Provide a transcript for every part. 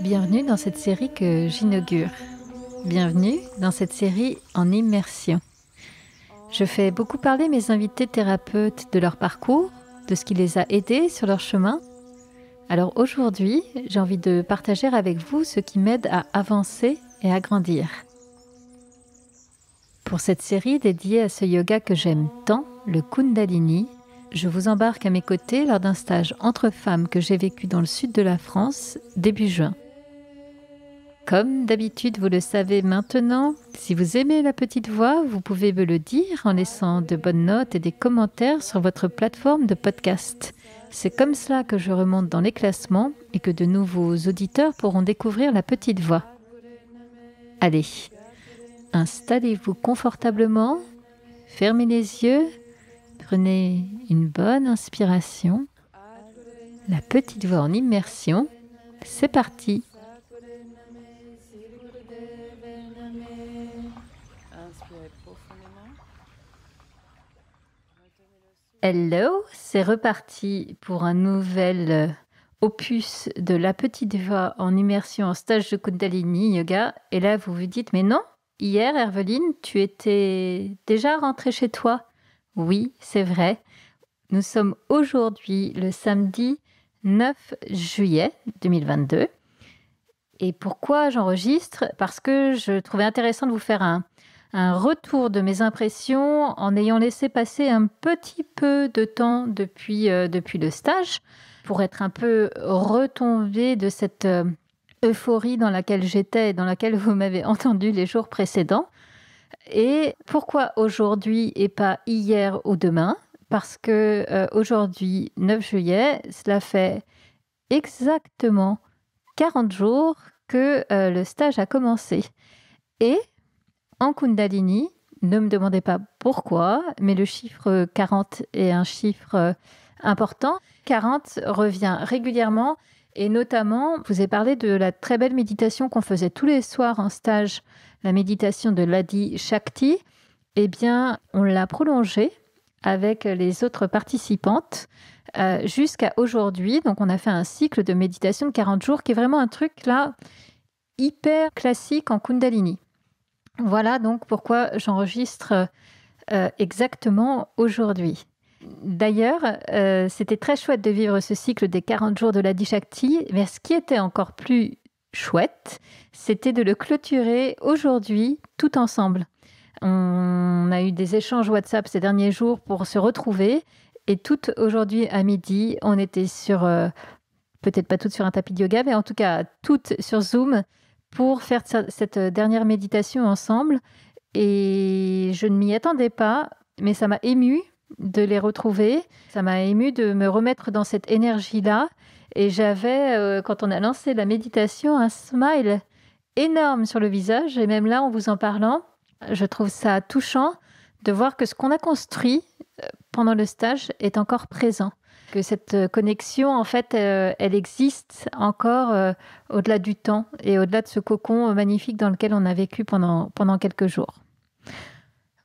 Bienvenue dans cette série que j'inaugure. Bienvenue dans cette série en immersion. Je fais beaucoup parler mes invités thérapeutes de leur parcours, de ce qui les a aidés sur leur chemin. Alors aujourd'hui, j'ai envie de partager avec vous ce qui m'aide à avancer et à grandir. Pour cette série dédiée à ce yoga que j'aime tant, le Kundalini, je vous embarque à mes côtés lors d'un stage entre femmes que j'ai vécu dans le sud de la France début juin. Comme d'habitude, vous le savez maintenant, si vous aimez la petite voix, vous pouvez me le dire en laissant de bonnes notes et des commentaires sur votre plateforme de podcast. C'est comme cela que je remonte dans les classements et que de nouveaux auditeurs pourront découvrir la petite voix. Allez, installez-vous confortablement, fermez les yeux, prenez une bonne inspiration. La petite voix en immersion, c'est parti. Hello, c'est reparti pour un nouvel opus de la petite voix en immersion en stage de Kundalini Yoga. Et là, vous vous dites, mais non, hier, Herveline, tu étais déjà rentrée chez toi. Oui, c'est vrai. Nous sommes aujourd'hui le samedi 9 juillet 2022. Et pourquoi j'enregistre ? Parce que je trouvais intéressant de vous faire un retour de mes impressions en ayant laissé passer un petit peu de temps depuis le stage pour être un peu retombée de cette euphorie dans laquelle j'étais et dans laquelle vous m'avez entendu les jours précédents. Et pourquoi aujourd'hui et pas hier ou demain ? Parce que aujourd'hui, 9 juillet, cela fait exactement 40 jours que le stage a commencé. Et en Kundalini, ne me demandez pas pourquoi, mais le chiffre 40 est un chiffre important. 40 revient régulièrement et notamment, je vous ai parlé de la très belle méditation qu'on faisait tous les soirs en stage, la méditation de l'Adi Shakti. Eh bien, on l'a prolongée avec les autres participantes jusqu'à aujourd'hui. Donc, on a fait un cycle de méditation de 40 jours qui est vraiment un truc là hyper classique en Kundalini. Voilà donc pourquoi j'enregistre exactement aujourd'hui. D'ailleurs, c'était très chouette de vivre ce cycle des 40 jours de l'Adi Shakti, mais ce qui était encore plus chouette, c'était de le clôturer aujourd'hui tout ensemble. On a eu des échanges WhatsApp ces derniers jours pour se retrouver et toutes aujourd'hui à midi, on était sur, peut-être pas toutes sur un tapis de yoga, mais en tout cas toutes sur Zoom pour faire cette dernière méditation ensemble. Et je ne m'y attendais pas, mais ça m'a émue de les retrouver. Ça m'a émue de me remettre dans cette énergie-là. Et j'avais, quand on a lancé la méditation, un smile énorme sur le visage. Et même là, en vous en parlant, je trouve ça touchant de voir que ce qu'on a construit pendant le stage est encore présent. Que cette connexion, en fait, elle existe encore au-delà du temps et au-delà de ce cocon magnifique dans lequel on a vécu pendant quelques jours.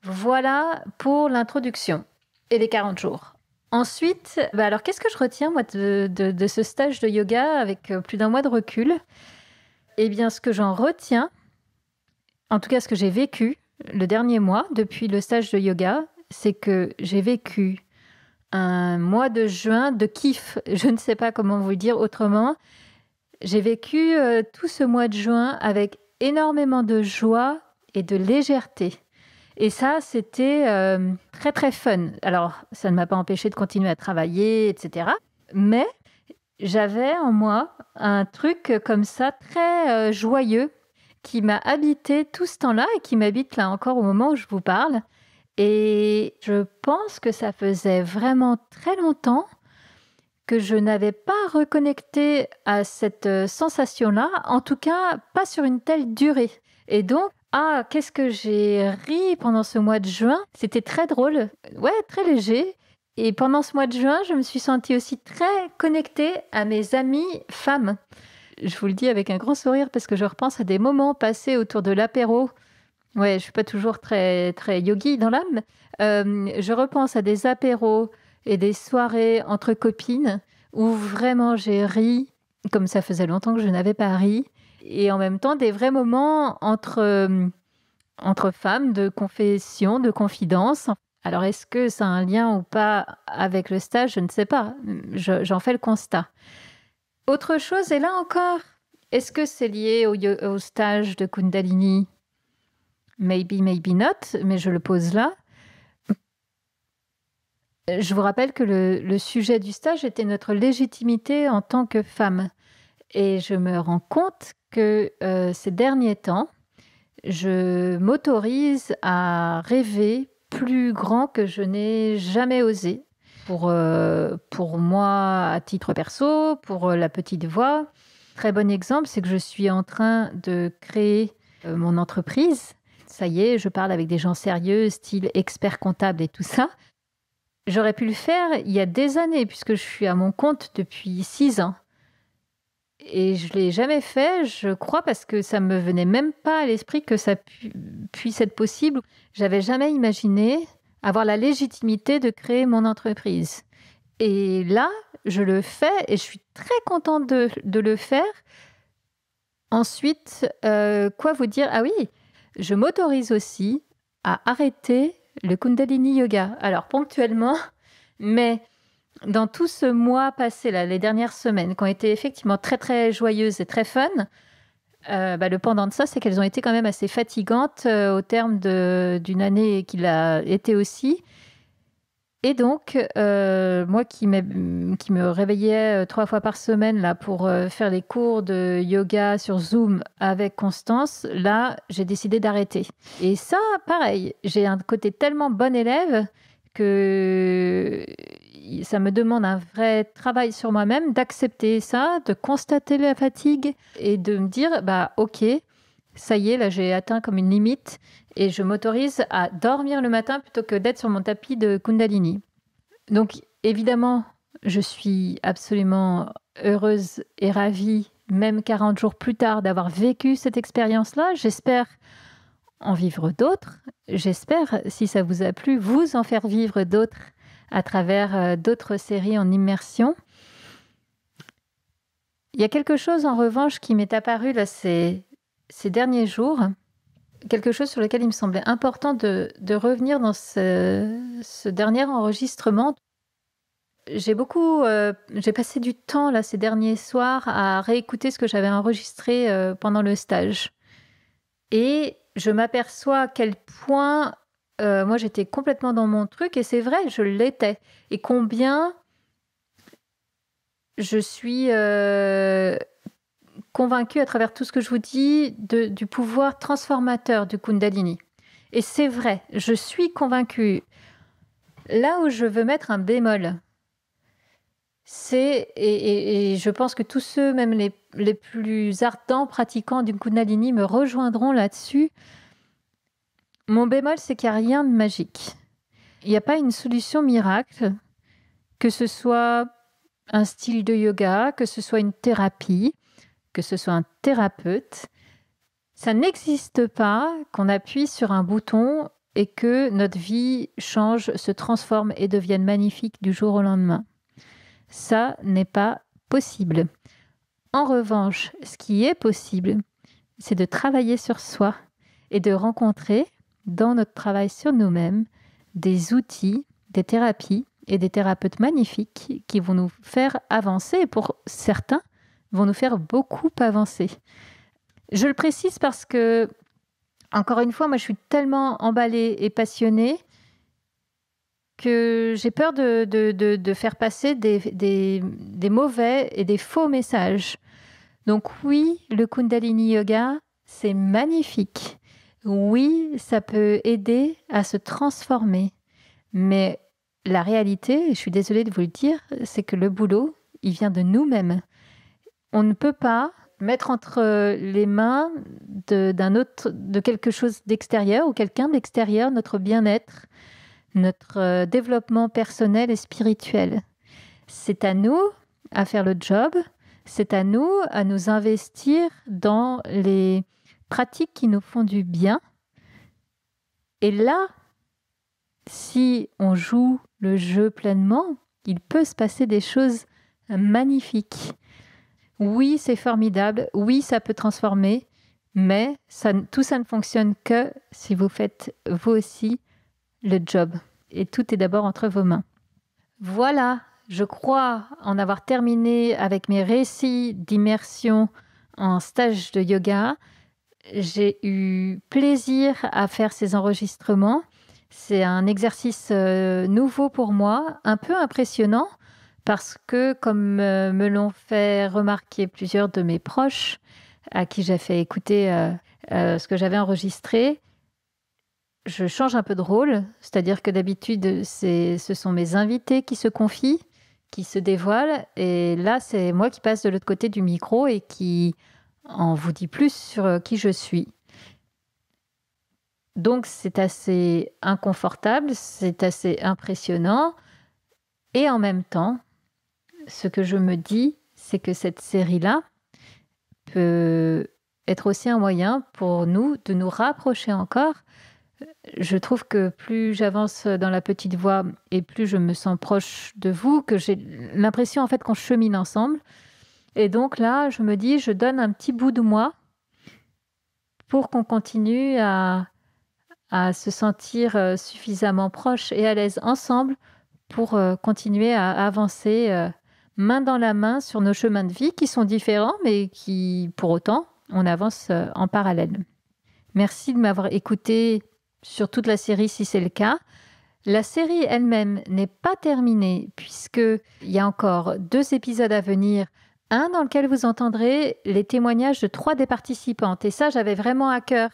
Voilà pour l'introduction et les 40 jours. Ensuite, alors qu'est-ce que je retiens, moi, de ce stage de yoga avec plus d'un mois de recul ? Eh bien, ce que j'en retiens, en tout cas ce que j'ai vécu le dernier mois depuis le stage de yoga, c'est que j'ai vécu un mois de juin de kiff. Je ne sais pas comment vous le dire autrement. J'ai vécu tout ce mois de juin avec énormément de joie et de légèreté. Et ça, c'était très, très fun. Alors, ça ne m'a pas empêché de continuer à travailler, etc. Mais j'avais en moi un truc comme ça, très joyeux, qui m'a habité tout ce temps-là et qui m'habite là encore au moment où je vous parle. Et je pense que ça faisait vraiment très longtemps que je n'avais pas reconnecté à cette sensation-là, en tout cas pas sur une telle durée. Et donc, qu'est-ce que j'ai ri pendant ce mois de juin. C'était très drôle, très léger. Et pendant ce mois de juin, je me suis sentie aussi très connectée à mes amies femmes. Je vous le dis avec un grand sourire parce que je repense à des moments passés autour de l'apéro. Ouais, je suis pas toujours très, très yogi dans l'âme. Je repense à des apéros et des soirées entre copines où vraiment j'ai ri comme ça faisait longtemps que je n'avais pas ri, et en même temps des vrais moments entre femmes, de confession, de confidence. Alors, est-ce que ça a un lien ou pas avec le stage? Je ne sais pas. J'en fais le constat. Autre chose, et là encore, est-ce que c'est lié au stage de Kundalini? Maybe, maybe not, mais je le pose là. Je vous rappelle que le sujet du stage était notre légitimité en tant que femme. Et je me rends compte que ces derniers temps, je m'autorise à rêver plus grand que je n'ai jamais osé. Pour moi, à titre perso, pour la petite voix. Très bon exemple, c'est que je suis en train de créer mon entreprise. Ça y est, je parle avec des gens sérieux, style expert comptable et tout ça. J'aurais pu le faire il y a des années, puisque je suis à mon compte depuis 6 ans. Et je ne l'ai jamais fait, je crois, parce que ça ne me venait même pas à l'esprit que ça puisse être possible. J'avais jamais imaginé avoir la légitimité de créer mon entreprise. Et là, je le fais et je suis très contente de le faire. Ensuite, quoi vous dire? Ah oui, je m'autorise aussi à arrêter le Kundalini Yoga. Alors, ponctuellement, mais dans tout ce mois passé, là, les dernières semaines, qui ont été effectivement très, très joyeuses et très fun, le pendant de ça, c'est qu'elles ont été quand même assez fatigantes au terme d'une année qui l'a été aussi. Et donc, moi qui me réveillais 3 fois par semaine là, pour faire les cours de yoga sur Zoom avec Constance, là, j'ai décidé d'arrêter. Et ça, pareil, j'ai un côté tellement bon élève que ça me demande un vrai travail sur moi-même, d'accepter ça, de constater la fatigue et de me dire, ok, ça y est, là j'ai atteint comme une limite et je m'autorise à dormir le matin plutôt que d'être sur mon tapis de Kundalini. Donc évidemment, je suis absolument heureuse et ravie, même 40 jours plus tard, d'avoir vécu cette expérience-là. J'espère en vivre d'autres. J'espère, si ça vous a plu, vous en faire vivre d'autres à travers d'autres séries en immersion. Il y a quelque chose en revanche qui m'est apparu là, ces derniers jours, quelque chose sur lequel il me semblait important de revenir dans ce dernier enregistrement. J'ai passé du temps là, ces derniers soirs à réécouter ce que j'avais enregistré pendant le stage. Et je m'aperçois à quel point moi j'étais complètement dans mon truc, et c'est vrai, je l'étais. Et combien je suis convaincue à travers tout ce que je vous dis du pouvoir transformateur du Kundalini. Et c'est vrai, je suis convaincue. Là où je veux mettre un bémol, et je pense que tous ceux, même les plus ardents pratiquants du Kundalini, me rejoindront là-dessus. Mon bémol, c'est qu'il n'y a rien de magique. Il n'y a pas une solution miracle, que ce soit un style de yoga, que ce soit une thérapie, que ce soit un thérapeute. Ça n'existe pas qu'on appuie sur un bouton et que notre vie change, se transforme et devienne magnifique du jour au lendemain. Ça n'est pas possible. En revanche, ce qui est possible, c'est de travailler sur soi et de rencontrer, dans notre travail sur nous-mêmes, des outils, des thérapies et des thérapeutes magnifiques qui vont nous faire avancer, et pour certains, vont nous faire beaucoup avancer. Je le précise parce que, encore une fois, moi je suis tellement emballée et passionnée que j'ai peur de faire passer des mauvais et des faux messages. Donc oui, le Kundalini Yoga, c'est magnifique. Oui, ça peut aider à se transformer. Mais la réalité, je suis désolée de vous le dire, c'est que le boulot, il vient de nous-mêmes. On ne peut pas mettre entre les mains de quelque chose d'extérieur ou quelqu'un d'extérieur notre bien-être, notre développement personnel et spirituel. C'est à nous à faire le job, c'est à nous investir dans les pratiques qui nous font du bien. Et là, si on joue le jeu pleinement, il peut se passer des choses magnifiques. Oui, c'est formidable. Oui, ça peut transformer. Mais tout ça ne fonctionne que si vous faites vous aussi le job. Et tout est d'abord entre vos mains. Voilà, je crois en avoir terminé avec mes récits d'immersion en stage de yoga. J'ai eu plaisir à faire ces enregistrements. C'est un exercice nouveau pour moi, un peu impressionnant, parce que, comme me l'ont fait remarquer plusieurs de mes proches, à qui j'ai fait écouter ce que j'avais enregistré, je change un peu de rôle. C'est-à-dire que d'habitude, ce sont mes invités qui se confient, qui se dévoilent. Et là, c'est moi qui passe de l'autre côté du micro et qui en vous dit plus sur qui je suis. Donc, c'est assez inconfortable, c'est assez impressionnant. Et en même temps, ce que je me dis, c'est que cette série-là peut être aussi un moyen pour nous de nous rapprocher encore. Je trouve que plus j'avance dans la petite voie et plus je me sens proche de vous, que j'ai l'impression en fait qu'on chemine ensemble. Et donc là, je me dis, je donne un petit bout de moi pour qu'on continue à se sentir suffisamment proche et à l'aise ensemble pour continuer à avancer main dans la main sur nos chemins de vie qui sont différents, mais qui, pour autant, on avance en parallèle. Merci de m'avoir écouté sur toute la série si c'est le cas. La série elle-même n'est pas terminée puisqu'il y a encore 2 épisodes à venir. Un dans lequel vous entendrez les témoignages de 3 des participantes. Et ça, j'avais vraiment à cœur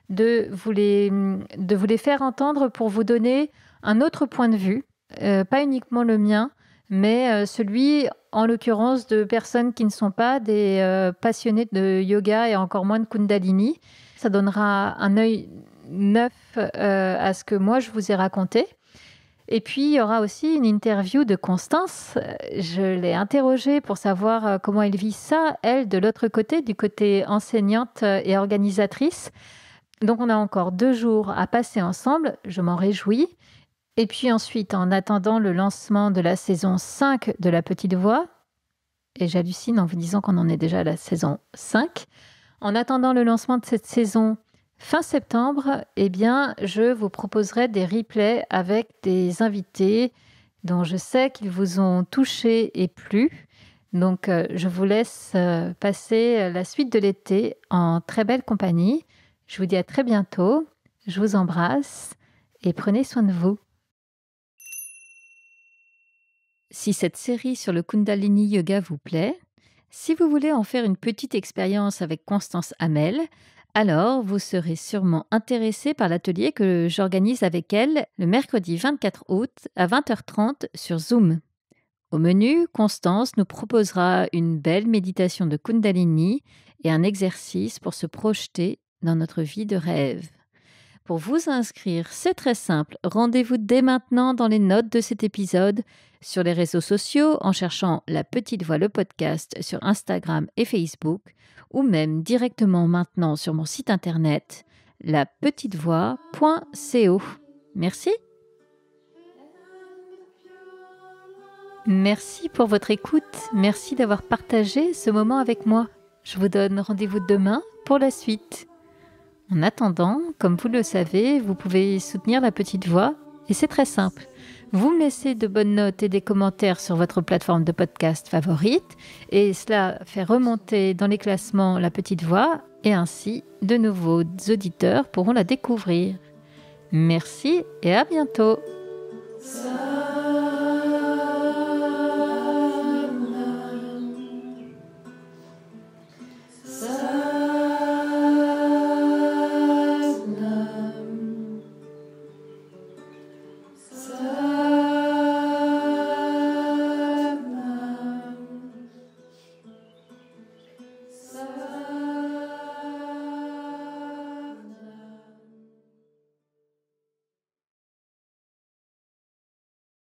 de vous les faire entendre pour vous donner un autre point de vue, pas uniquement le mien, mais celui, en l'occurrence, de personnes qui ne sont pas des passionnés de yoga et encore moins de Kundalini. Ça donnera un œil neuf à ce que moi, je vous ai raconté. Et puis, il y aura aussi une interview de Constance. Je l'ai interrogée pour savoir comment elle vit ça, elle, de l'autre côté, du côté enseignante et organisatrice. Donc, on a encore 2 jours à passer ensemble. Je m'en réjouis. Et puis ensuite, en attendant le lancement de la saison 5 de La Petite Voix, et j'hallucine en vous disant qu'on en est déjà à la saison 5, en attendant le lancement de cette saison fin septembre, eh bien, je vous proposerai des replays avec des invités dont je sais qu'ils vous ont touché et plu. Donc, je vous laisse passer la suite de l'été en très belle compagnie. Je vous dis à très bientôt. Je vous embrasse et prenez soin de vous. Si cette série sur le Kundalini Yoga vous plaît, si vous voulez en faire une petite expérience avec Constance Hamel, alors vous serez sûrement intéressé par l'atelier que j'organise avec elle le mercredi 24 août à 20h30 sur Zoom. Au menu, Constance nous proposera une belle méditation de Kundalini et un exercice pour se projeter dans notre vie de rêve. Pour vous inscrire, c'est très simple. Rendez-vous dès maintenant dans les notes de cet épisode, sur les réseaux sociaux en cherchant La Petite Voix le podcast sur Instagram et Facebook, ou même directement maintenant sur mon site internet lapetitevoix.co. Merci. Merci pour votre écoute. Merci d'avoir partagé ce moment avec moi. Je vous donne rendez-vous demain pour la suite. En attendant, comme vous le savez, vous pouvez soutenir La Petite Voix et c'est très simple. Vous me laissez de bonnes notes et des commentaires sur votre plateforme de podcast favorite et cela fait remonter dans les classements La Petite Voix et ainsi de nouveaux auditeurs pourront la découvrir. Merci et à bientôt.